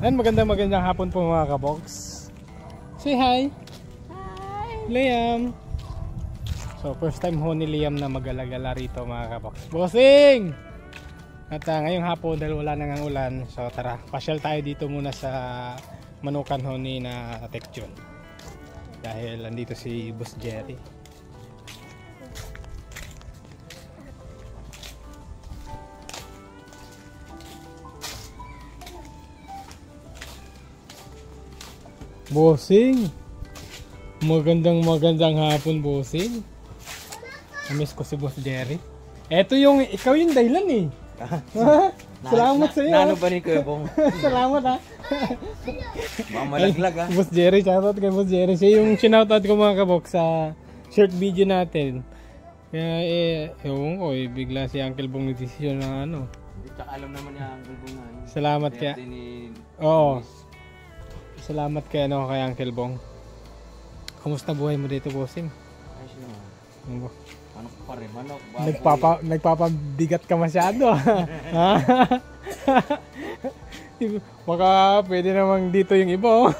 And magandang hapon po mga kabox. Say hi! Hi! Liam! So first time ho ni Liam na mag-alagala rito mga kabox. Bossing! At ngayong hapon dahil wala nang ulan, so tara, pasyal tayo dito muna sa manukan ho ni na Tekjon. Dahil andito si Boss Jerry. Bossing! Magandang hapon, Bossing. Namiss ko si Boss Jerry. Ikaw yung dahilan eh. Salamat sa iyo. Nano pa rin ko yung Salamat ha. Mamalaglag ha. Boss Jerry, shoutout kay Boss Jerry. Siya yung sinoutout ko mga kabok sa short video natin. Kaya ewan ko bigla si Uncle Bong nagdesisyon na ano. Tsaka alam naman niya Uncle Bong na. Salamat kaya. Oo. Salamat kay Uncle Bong. Kamusta buhay mo dito, Bossing? Ayos naman. Manok pa rin, manok. Nagpapabigat ka masyado. Baka pwede namang dito yung iba.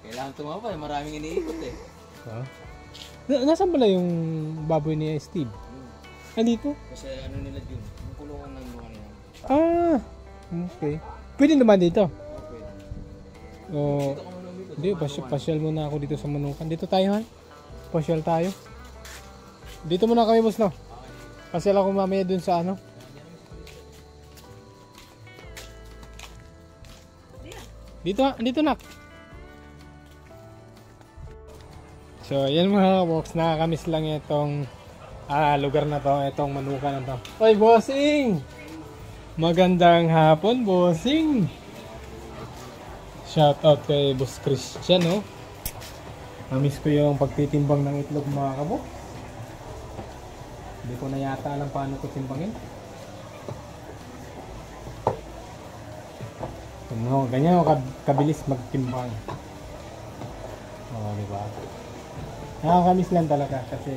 Kailangan tumapa, maraming iniikot eh. Nasaan pala yung baboy ni Steve? Andito? Kasi ano nila dun, yung kulungan ng mga nila. Okay. Pwede naman dito? Okay. Hindi, pasyal muna ako dito sa manukan. Dito tayo, han? Pasyal tayo. Dito muna kami, boss, no? Pasyal ako mamaya dun sa ano. Dito nak. So, yan mga box. Nakakamiss lang itong lugar na to. Itong manukan na to. Oy, Bossing! Magandang hapon, Bossing! Shout out kay Boss Christian, no? Namiss ko yung pagtitimbang ng itlog mga kabok. Hindi ko na yata alam paano ko timbangin. No, ganyan ako kabilis magtimbang. Di ba? Nakakamiss lang talaga kasi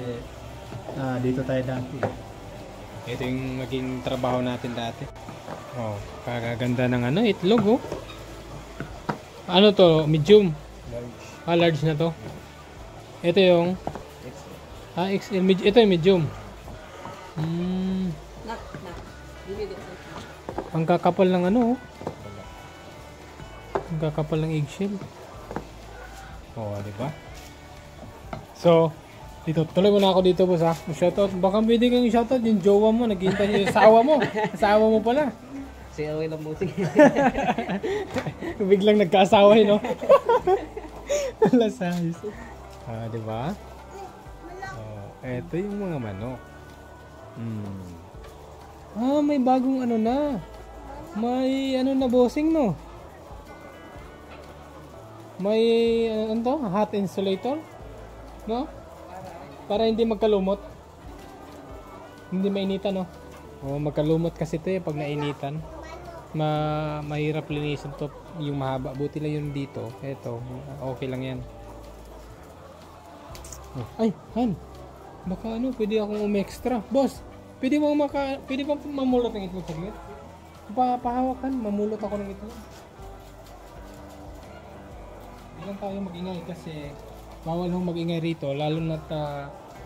dito tayo dati. Ito yung naging trabaho natin dati. Kagaganda ng itlog, oh. Ano to? Medium? Large. Large na to. Ito yung XL. Ito yung medium. Ang kakapal ng ano, oh. Ang kakapal ng eggshell. Di ba? So, dito tuloy muna ako dito, boss, ha. Shoutout. Baka pwede kang shoutout yung jowa mo, naghihintay yung asawa mo. Asawa mo pala. Si away lang musik. Biglang nagkaasawa, no? Wala size. Di ba? Ito yung mga manok. May bagong ano na. May ano na, Bossing, no? May ano to? Hot insulator? No? Para hindi magkalumot. Hindi mainitan, no? Magkalumot kasi ito pag nainitan. Mahirap linisin to yung mahaba. Buti lang yun dito. Eto, okay lang yan. Ay, Han. Baka pwede akong umextra. Boss, pwede ba mamulot ng itlog saglit? Pahawakan, mamulot ako ng itlog. Hindi lang tayo mag-ingay kasi bawal hong mag-ingay rito. Lalo na't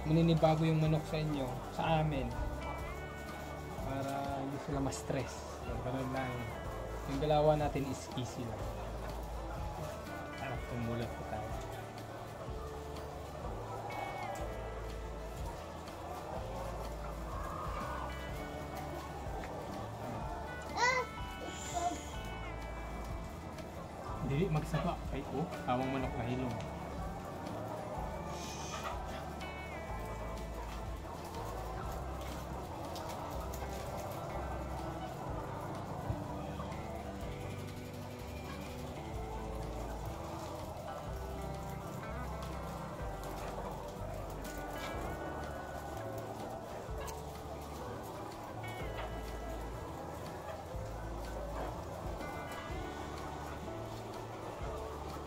maninibago yung manok sa inyo, sa amin. Para hindi sila ma-stress. Ganun lang. Yung galawa natin is easy lang. Tumulat po tayo. Hindi magsaba. Ay tawang manok na hilong.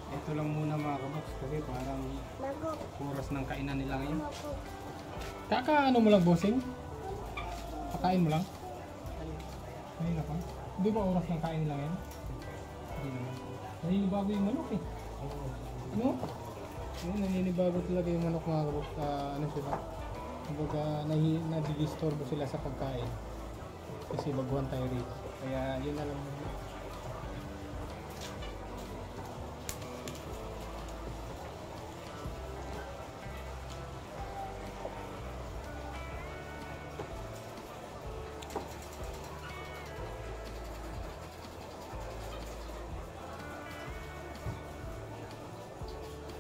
Ito lang muna mga kabox kasi parang oras ng kainan nila ngayon. Kakaano mo lang, Bossing? Kakain mo lang? Ayun ako. Di ba oras ng kain nila ngayon? Hindi naman. Naninibago yung manok eh. No? Naninibago talaga yung manok mga kabok. Ano sila? Kumbaga nadidisturbo sila sa pagkain. Kasi baguhan tayo rito. Kaya yun na lang.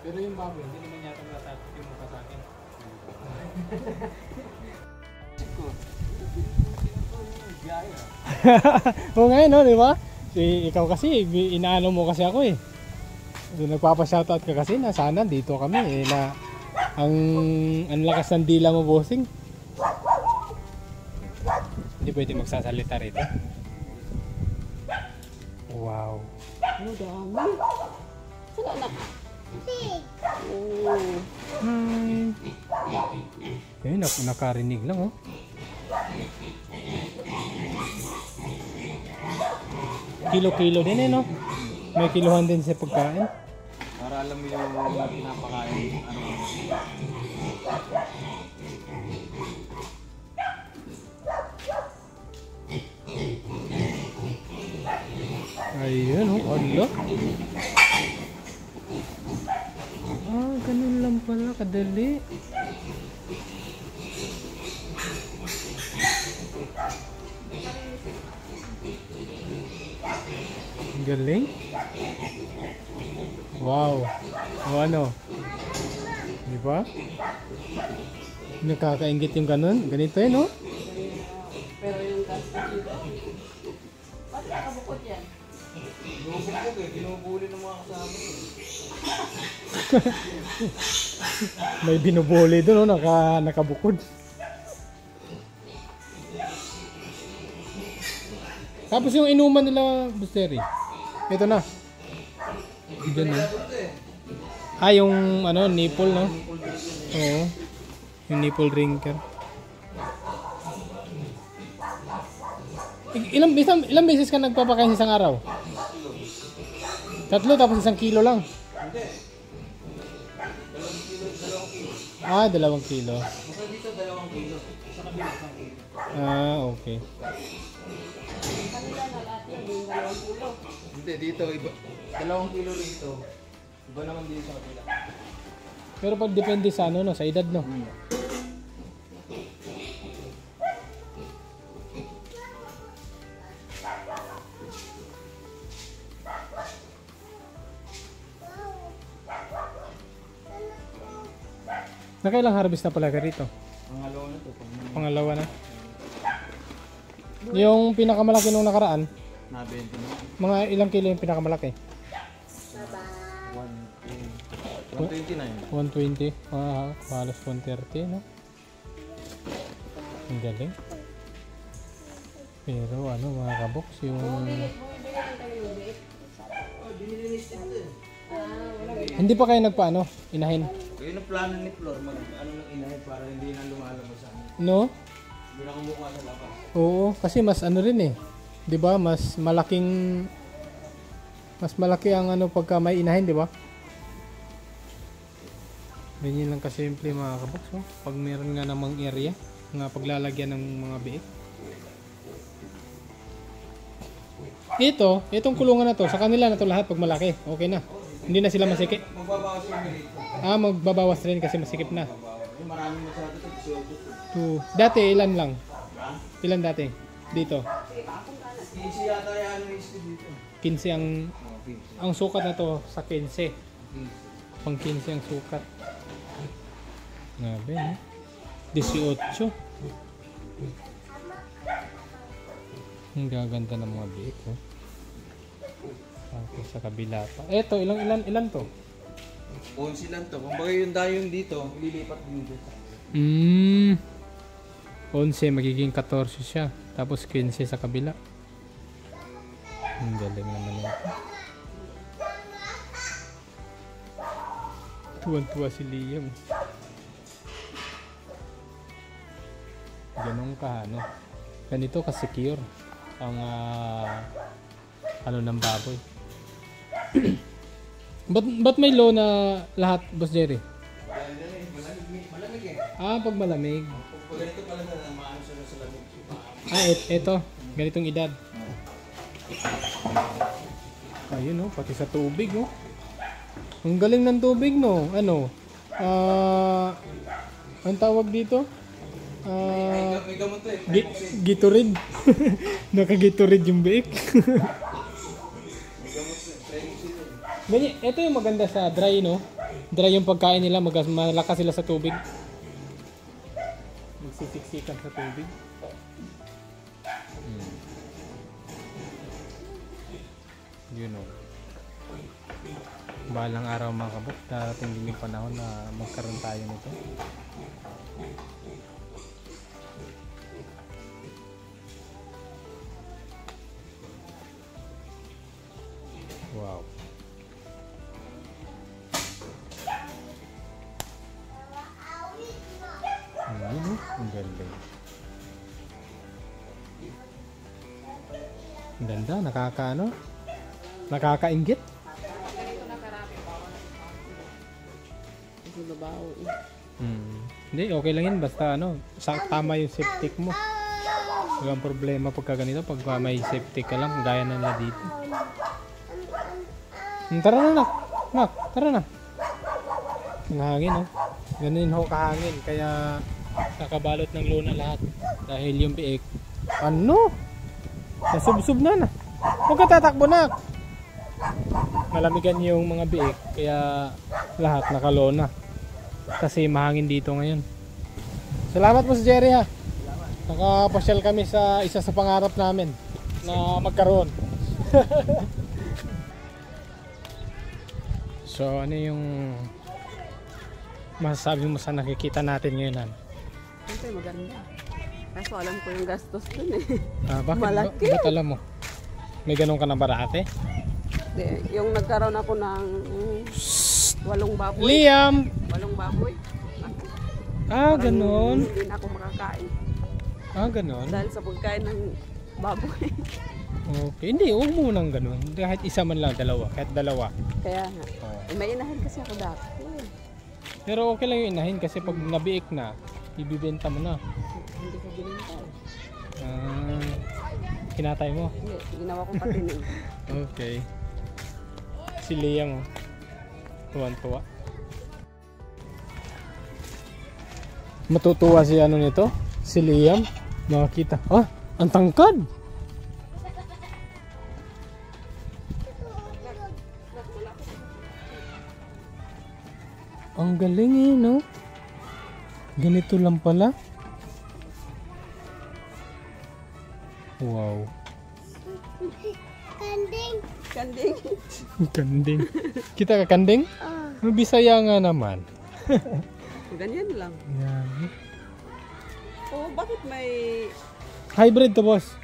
Pero yung baboy, hindi naman yata natatakot yung mukha sa akin. Oo nga no, di ba? Ikaw kasi, inaano mo kasi ako eh. So, nagpapa-shoutout ka kasi na sana dito kami eh, na ang lakas ng dila mo, bossing. Hindi pwede magsasalita rito. Wow. Oh, dami. Saan anak? Oh. Hi. Eh, nakarinig lang oh. Kilo-kilo din eh no? May kiluhan din sa pagkain. Para alam mo yung pinapakain. Ayun oh, ala. Ganun lang pala, kadali. Galing. Wow. O ano? Di ba? Nakakaingit yung ganun. Ganito eh, no? Pero yung gastos dito. Ba't nakabukod yan? Binubukog eh, binubuli ng mga kasama eh. May binubuli doon, no? Nakabukod. Tapos yung inuman nila, Busteri. Ito na. Diyan na. Ah, yung ano, nipple, no? Oo. Yung nipple drinker. Ilang beses ka nagpapakain sa isang araw? 3 tapos 1 kilo lang. Hindi. 2 kilo. Ah, 2 kilo. Basta dito 2 kilo. Sa kabila 1 kilo. Ah, okay. Kanila na lahat yan, yung 2 kilo. Hindi, dito iba. 2 kilo rito. Iba naman dito sa kabila. Pero pag depende sa ano, no, sa edad, no. Nakailang harvest na pala ka rito? Pangalawa na to. Pangalawa na. Yung pinakamalaki nung nakaraan, Nabenta na. mga ilang kilo yung pinakamalaki? 129. 120. Ah, halos 130, no? Ang galing. Pero ano mga kaboks, yung... Bumibili lang kami ng biik. Oh, binilinis dito eh. Hindi pa kayo nagpaano? Inahin? Yun ang plano ni Flor, ano nang inahin para hindi na lumalabas sa amin. No? Hindi na kumukuha sa labas. Oo, kasi mas ano rin eh. 'Di ba? Mas malaki ang ano pagka may inahin, 'di ba? Ganyan lang kasimple mga kaboks, oh. Pag meron nga namang area, nga paglalagyan ng mga biik. Itong kulungan na to, sa kanila na to lahat pag malaki. Okay na. Hindi na sila masikip. Magbabawas yung dito. Ah, magbabawas rin kasi masikip na. Yung maraming masyado ito, 18. Dati ilan lang? Ilan dati? Dito. Easy yata yan yung issue dito. 15 Okay. ang sukat na to sa 15. Pang 15 ang sukat. Grabe, no? 18. Ang gaganda ng mga biik, oh. Tapos sa kabila pa. Eto, ilan to? 11 lang to. Kung bagay yung dayong dito, ililipat din dito. 11, magiging 14 siya. Tapos 15 sa kabila. Ang galing naman ito. Tuwan-tuwa si Liam. Ganun ka, ano? Ganito ka-secure ang ano ng baboy. Ba't may low na lahat, Boss Jerry? Malamig eh. Ah, pag malamig. Pag ganito pala na maano sila sa lamig. Ah, eto. Ganitong edad. Ayun oh, pati sa tubig oh. Ang galing ng tubig no. Ano? Ang tawag dito? May gamot to eh. Gatorade. Naka-Gatorade yung biik. May gamot to eh. Training season. Ganyan, ito yung maganda sa dry no. Dry yung pagkain nila, malakas sila sa tubig. Magsisiksikan sa tubig. You know. Balang araw mga kabuk, darating din yung panahon na magkaroon tayo nito. Wow. Ayun, ang galing. Ang ganda, nakakainggit. Ganito na karami pa ako kasi babaw eh. Hindi, okay lang yun. Basta tama yung septic mo. Walang problema pagka ganito. Pag may septic ka lang, gaya na nila dito. Tara na, nak. Tara na. Ang hangin, oh. Ganun ho kahangin. Kaya nakabalot ng luna lahat. Dahil yung biik. Ano? Nasubsob na. Huwag ka tatakbo, nak. Malamigan yung mga biik. Kaya lahat nakalona. Kasi mahangin dito ngayon. Salamat po si Jerry ha. Nakapasyal kami sa isa sa pangarap namin na magkaroon. So ano yung masasabi mo sa nakikita natin ngayon? Siyempre maganda. Kaso alam ko yung gastos dun eh. Bakit? Malaki. Ba't alam mo? May ganun ka na ba dati? Yung nagkaroon ako ng 8 baboy. Liam! 8 baboy. Ah, ganun. Hindi na ako makakain. Ah, ganun. Dahil sa pagkain ng baboy. Okay. Hindi, huwag mo nang ganun. Kahit isa man lang, dalawa. Kahit dalawa. Kaya nga. May inahin kasi ako dati. Pero okay lang yung inahin kasi pag nabiik na, ibibenta mo na. Hindi ko binenta. Kinatay mo? Hindi, ginawa ko patinig. Okay. Si Liam, tuwan-tuwa. Matutuwa si nito? Si Liam. Makakita. Ang tangkad! Ang galing no? Ganito lang pala. Wow. Kanding. Kanding. Kita ka kanding? Bisaya nga naman. Ganyan lang. Yan. Oh, bakit may... Hybrid to, boss.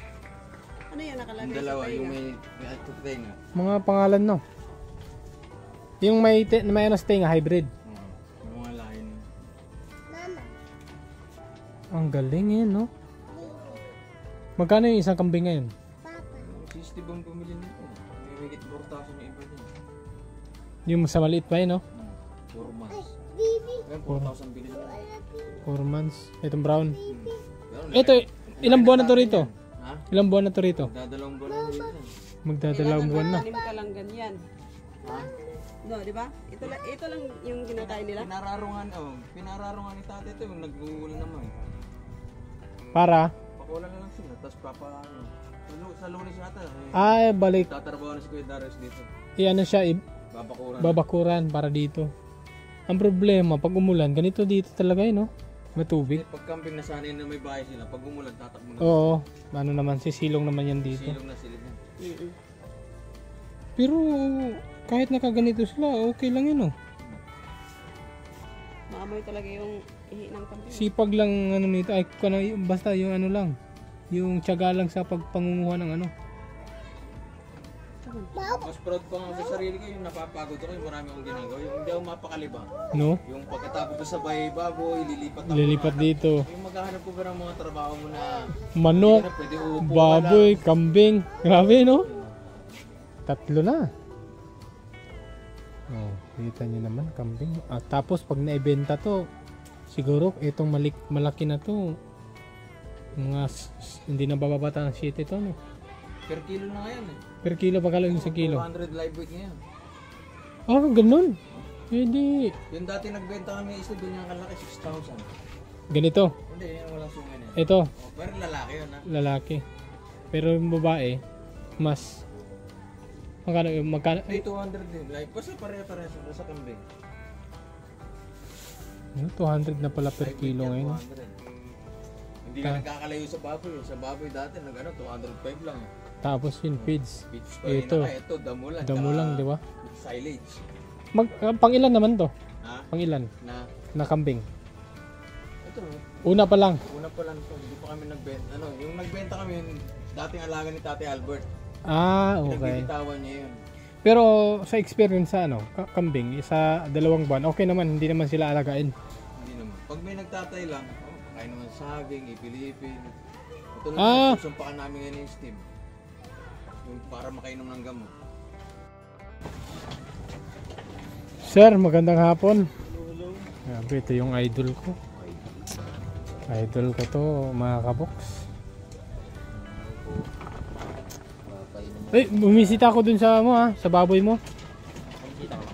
Ano yan nakalagay Yung dalawa, sa yung pahinga? may tenga. Mga pangalan, no? Yung may sa tenga, hybrid. Yung mga lahin. Ang galing no? Magkano yung isang kambing ngayon? 60 bang pumili nito? May higit 4,000 yung iba din. Yung sa maliit pa no? 4 months. Ngayon 4,000 bilhin na. 4 months. Itong brown. Ganun, Ito, ilang buwan na to rito? Ha? Ilang buwan na to rito? Dadalawang buwan na dito. Magdadalawang buwan na. Tanim ka lang ganyan. Ha? No, di ba? Ito lang yung kinakain nila. Pinararungan ni tatay ito yung nag-uulan naman. Para? Pakulan na lang sila, tapos sa Lunes yata. Balik. Tatrabaho na si Kuya Darius dito. Siya, Babakuran. babakuran para dito. Ang problema, pag umulan, ganito dito talaga no? Matubig. Pag camping nasanay na may bahay sila, pag umulan tatakbo na. Oo, ano naman, sisilong naman yan dito. Silong na sila din. Pero kahit nakaganito sila, okay lang yun Maamoy talaga yung ihi ng kambing. Sipag lang nito, basta yung lang, yung tiyaga lang sa pagpangunguha ng Mas proud pa nga sa sarili ko, yung napapagod ako, yung marami akong ginagawa, yung hindi ako mapakaliba. No? Yung pagkatapos ko sa baboy, Lilipat dito. Yung maghahanap ko ba ng mga trabaho mo na Manok, pwede uupo ka baboy, kambing. Grabe no? 3 na. Oh, kita niyo naman, kambing. At tapos pag naibenta to, siguro itong malaki na to, mga hindi na bababa ng 7 to, no? Per kilo na ngayon eh. Per kilo pa yung sa kilo. 200 live weight ngayon. Oh, ganun. Hindi. Yung dati nagbenta kami isda doon yung kalaki, 6,000. Ganito. Hindi, yung walang sungay na. Ito, Oh, pero lalaki yun ha. lalaki. Pero yung babae, mas magkano? Ay, 200 din. Like, basta pare-pare sa kambing. 200 na pala per Live weight kilo yan, ngayon. 200. Hindi na nagkakalayo sa baboy. Sa baboy dati, 205 lang. Tapos yun, feeds. Beach pa Ito. ito, damo lang. Damo lang, di ba? Silage. Pang ilan naman to? Ha? Pang ilan? Na, Na kambing. ito, Una pa lang. una pa lang to. Hindi pa kami nagbenta. Ano, yung nagbenta kami, yung dating alaga ni Tate Albert. Ah, okay. Pinagbibitawan niya yun. Pero sa experience sa kambing, sa 2 buwan, okay naman, hindi naman sila alagain. Hindi naman. Pag may nagtatay lang, kain naman saging, ipilipin. Tulad Ah. na, susumpakan namin ngayon yung steam. Yung para makainom ng gamot. Sir, magandang hapon. Grabe, ito yung idol ko. Idol ko to, mga kabox. Eh, bumisita ako dun sa sa baboy mo.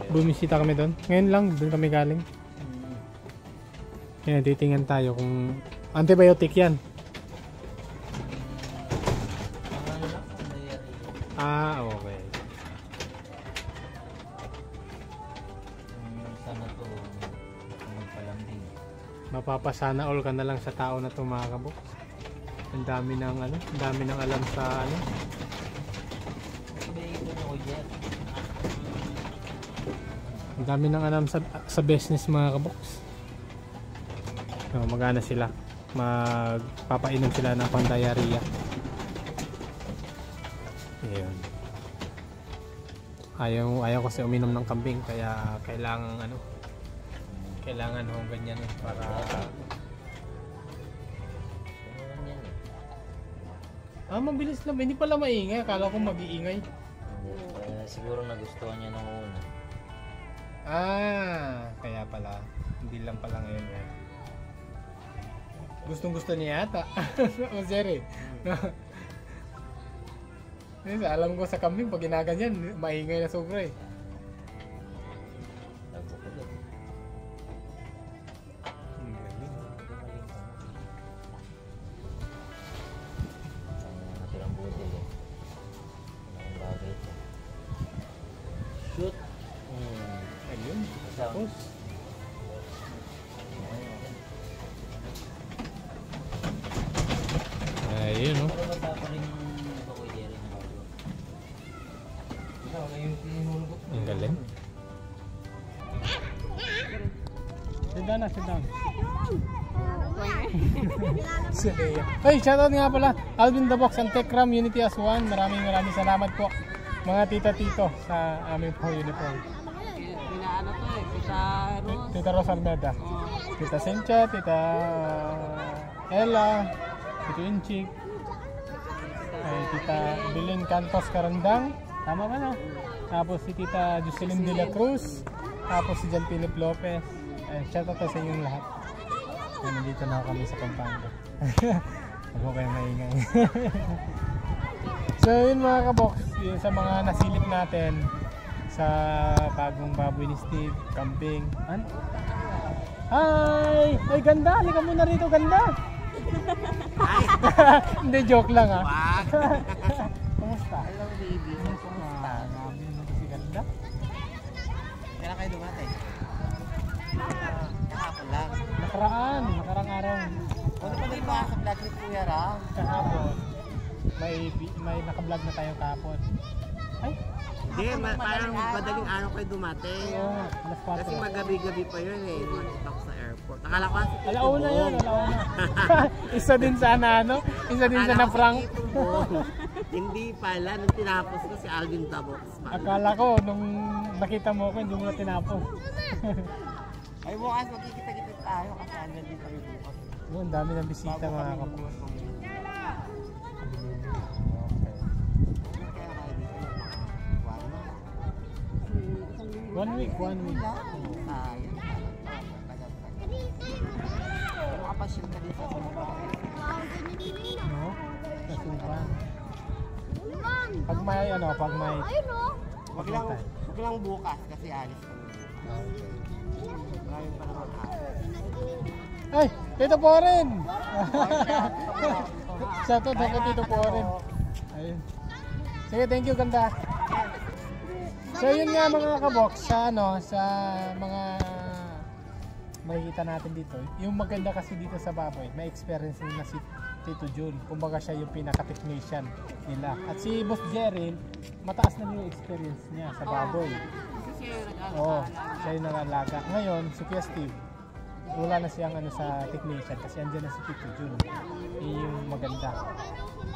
Bumisita kami dun. Ngayon lang, dun kami galing. Kaya titingnan tayo kung antibiotic yan. Ah, okay. Sana to, magpalambing. Mapapasana all ka na lang sa tao na to, mga kabox. Ang dami ng ang dami ng alam sa Ang dami ng alam sa business, mga kabox. Magana sila. Magpapainom sila ng pang-diarrhea. Ayun. Ayaw kasi uminom ng kambing, kaya kailangan ganyan para mabilis lang. Hindi pala maingay. Akala ko mag-iingay. Siguro nagustuhan niya nung una. Kaya pala. Hindi lang pala ngayon yan. Gustong gusto niya yata. O seri. Alam ko sa kambing, pag ginaganyan, maingay na sobra eh. Natirang budil eh. Ang bagay ito. Shoot! Ayun. Tapos. Ayun, no? Pero bata pa rin ito ko Jerry na bago. Ang galing. Sit down na, sit down. Hey, shoutout nga pala. Alvin the Box and Techram Unity as One. Maraming salamat po mga tita-tito sa aming po uniform. Pinaano to eh, Tita Rose. Tita Rose Almeda. Tita Sencha, Tita Ella, Tito Inchik, Tita Bilin Cantos Carandang. Tama ba no? Tapos si Tita Jocelyn de la Cruz. Tapos si Jan Philip Lopez. Shoutout sa inyong lahat. Nandito na kami sa Pampanga. Huwag ko kayong maingay. So yun mga kabox, yun sa mga nasilip natin sa bagong baboy ni Steve, kambing. Hi! Ay ganda! Halika muna rito, ganda! Hindi, joke lang ha. Kumusta? Hello baby. Kumusta? Grabe naman kasi ganda. Kailan kayo dumatay? Kahapon lang. Nakarang araw. Ano pa rin mga ka-vlog ni Kuya Ram? Kahapon. May naka-vlog na tayo kahapon. Ay, Hindi, parang madaling araw kayo dumating. oo, alas 4. Kasi magabi-gabi pa yun eh, nag ako sa airport. Akala ko kasi Alauna yun, alauna. Isa din sana isa din sa na-prank. Hindi pala, nung tinapos ko si Alvin Tabox pa. Akala ko, nung nakita mo ko, hindi mo na tinapos. Ay bukas magkikita-kita tayo kasi andyan din kami bukas. Yun, dami ng bisita mga kapos. 1 week. Sayang. Makapasyon ka dito sa mga. No? Kasi pa. Pag may Wag lang bukas kasi alis kami. Maraming pa naman alis. Ay, Tito Poren! Shoutout ako Tito Poren. Ayun. Sige, thank you, ganda. So yun nga mga kabox, sa mga makikita natin dito. Yung maganda kasi dito sa baboy, may experience na si Tito Jun. Kumbaga siya yung pinaka-technician nila. At si Boss Jerry, mataas na yung experience niya sa baboy. Kasi siya yung nag-alaga. Oo, siya yung nangalaga. Ngayon, si Kuya Steve, wala na siyang sa technician kasi andyan na si Tito Jun. Yun yung maganda.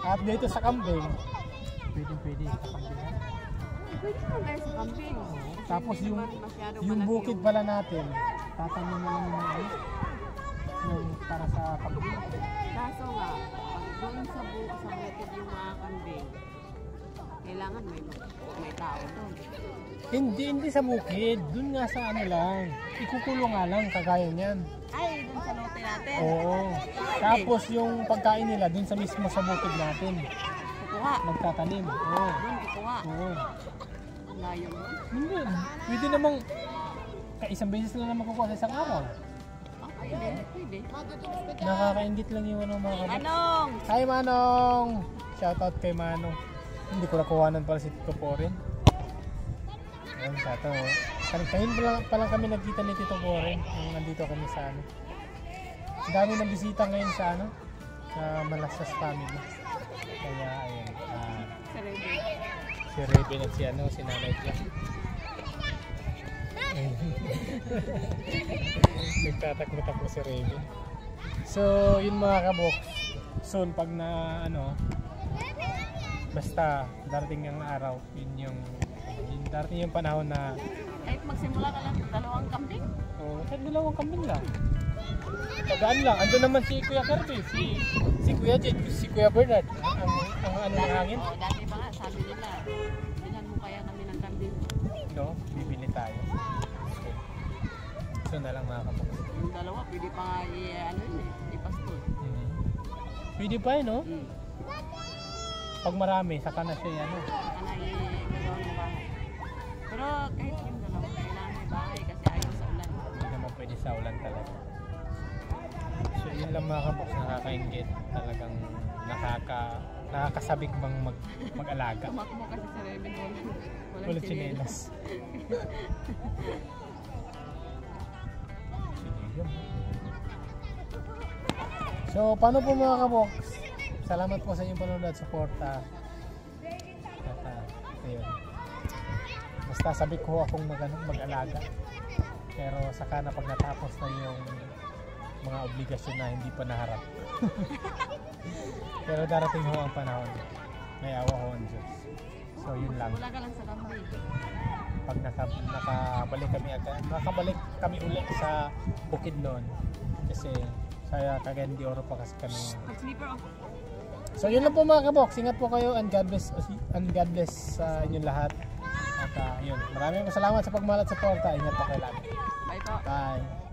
At dito sa kambing, pwede sa kambing. Pwede naman guys sa camping. Tapos Hindi yung naman masyadong yung malaki bukid pala natin, tatanong mo lang yung para sa kambing. Kaso nga, pag doon sa bukid yung mga kambing, kailangan may tao doon. Hindi sa bukid, dun nga sa lang. Ikukulong nga lang, kagaya niyan. Ay, doon sa lote natin. Oo. Tapos yung pagkain nila dun sa mismo sa bukid natin. Kukuha. Nagtatanim. Oo. Doon kukuha. Oo. Ang layo mo. Hindi. Pwede namang isang beses lang naman kukuha sa isang araw. Pwede. Nakakaingit lang yung mga kabak. Anong? Hi Manong! Shoutout kay Manong. Hindi ko nakuhanan pala si Tito Poren. Ayun, shoutout. Kanina pa lang kami nagkita ni Tito Poren nung nandito kami sa Ang dami ng bisita ngayon sa sa Malasas family. Kaya ayun, si Reben at si Nanay Jack. Nagtatakbo-takbo si Reben. So, yun mga kabox. Soon pag basta darating ang araw, yun darating yung panahon na Kahit magsimula ka lang 2 kambing. kahit 2 kambing lang. Tagaan lang. Ando naman si Kuya Kirby, si Kuya Jet, si Kuya Bernard. Ang ng hangin. Dati pa nga, sabi nila, bilhan mo kaya kami ng kambing. No, bibili tayo. So na lang mga kabox. Yung 2, pwede pa nga ipastol. Pwede pa no? Pag marami, saka na siya Saka na i-gagawa ng bahay. Pero kahit yung 2, kailangan may bahay kasi ayaw sa ulan. Hindi naman pwede sa ulan talaga. So yun lang mga kabox, nakakaingit. Talagang nakakasabik bang mag-alaga. Tumakbo kasi sa Reben, Walang tsinelas. So paano po mga kabox? Salamat po sa inyong panonood at suporta. At ayun. Basta sabi ko akong mag-alaga. Pero saka na pag natapos na yung mga obligasyon na hindi pa naharap. Pero darating ho ang panahon. May awa ho ang Diyos. So yun lang. Wala ka lang sa kambing. Pag nakabalik kami ulit sa Bukidnon. Kasi sa Cagayan de Oro pa kasi kami. Sleeper off. So yun lang po mga kabox. Ingat po kayo and God bless sa inyong lahat. At yun, maraming salamat sa pagmahal at suporta. Ingat po kayo lagi. Bye po. Bye.